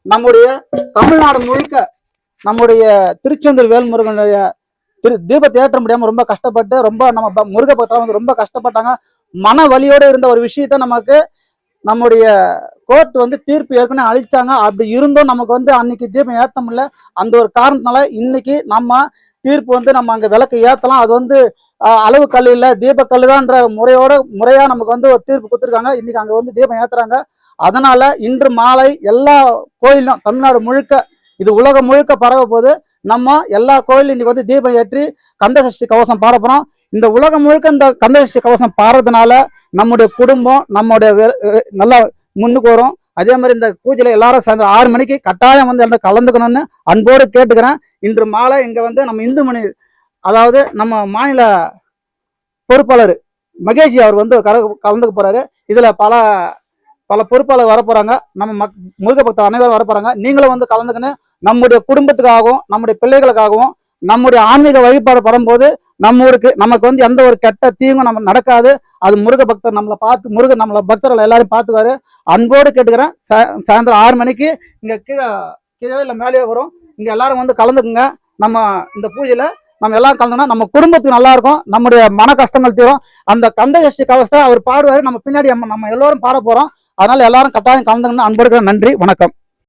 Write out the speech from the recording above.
நம்முடைய தமிழ்நாடு முழுக்க நம்முடைய திருச்செந்தூர் வேல்முருகனுடைய தீபத்தை ஏற்ற முடியாம ரொம்ப கஷ்டப்பட்டு ரொம்ப நம்ம முருக பக்தர்கள் வந்து ரொம்ப கஷ்டப்பட்டாங்க. மன வலியோடு இருந்த ஒரு விஷயத்த நமக்கு நம்முடைய கோர்ட் வந்து தீர்ப்பு ஏற்கனவே அளிச்சாங்க. அப்படி இருந்தும் நமக்கு வந்து அன்னைக்கு தீபம் ஏற்ற முடியல. அந்த ஒரு காரணத்தினால இன்னைக்கு நம்ம தீர்ப்பு வந்து நம்ம அங்க விளக்கு ஏற்றலாம். அது வந்து அளவு கல் இல்லை, தீப கல்லுதான்ற முறையா நமக்கு வந்து ஒரு தீர்ப்பு கொடுத்துருக்காங்க. இன்னைக்கு அங்க வந்து தீபம் ஏத்துறாங்க. அதனால இன்று மாலை எல்லா கோயிலும் தமிழ்நாடு முழுக்க, இது உலகம் முழுக்க பரவ போது நம்ம எல்லா கோயிலும் இன்னைக்கு வந்து தீபம் ஏற்றி கந்தசஷ்டி கவசம் பாட போறோம். இந்த உலகம் முழுக்க இந்த கந்தசஷ்டி கவசம் பாடுறதுனால நம்முடைய குடும்பம் நம்முடைய நல்லா முன்னுக்கு வரும். அதே மாதிரி இந்த பூஜையில எல்லாரும் சேர்ந்து 6 மணிக்கு கட்டாயம் வந்து எல்லாம் கலந்துக்கணும்னு அன்போடு கேட்டுக்கிறேன். இன்று மாலை இங்க வந்து நம்ம இந்துமணி, அதாவது நம்ம மாநில பொறுப்பாளர் மகேஷ் அவர் வந்து கலந்துக்க போறாரு. இதுல பல பல பொறுப்பாளர் வர போறாங்க. நம்ம முருக பக்தர் அனைவரும் வர போறாங்க. நீங்களும் வந்து கலந்துக்கணும். நம்முடைய குடும்பத்துக்காகவும் நம்முடைய பிள்ளைகளுக்காகவும் நம்முடைய ஆன்மீக வழிபாடு படும்போது நமக்கு வந்து எந்த ஒரு கெட்ட தீங்கும் நம்ம நடக்காது. அது முருக பக்தர் நம்மளை பார்த்து, முருகன் நம்மளை பக்தர்கள் எல்லாரும் பார்த்துவாரு. அன்போடு கேட்டுக்கிறேன். சாயந்தரம் 6 மணிக்கு இங்க கீழே இல்லை மேலேயே வரும். இங்க எல்லாரும் வந்து கலந்துக்குங்க. நம்ம இந்த பூஜையில நம்ம எல்லாம் கலந்துனா நம்ம குடும்பத்துக்கு நல்லா இருக்கும். நம்முடைய மன கஷ்டங்கள் தீரும். அந்த கந்தசஷ்டி கவசத்தை அவர் பாடுவாரு. நம்ம பின்னாடி நம்ம எல்லோரும் பாட போறோம். அதனால எல்லாரும் கட்டாயம் கலந்துக்கணும். அன்போடு நன்றி, வணக்கம்.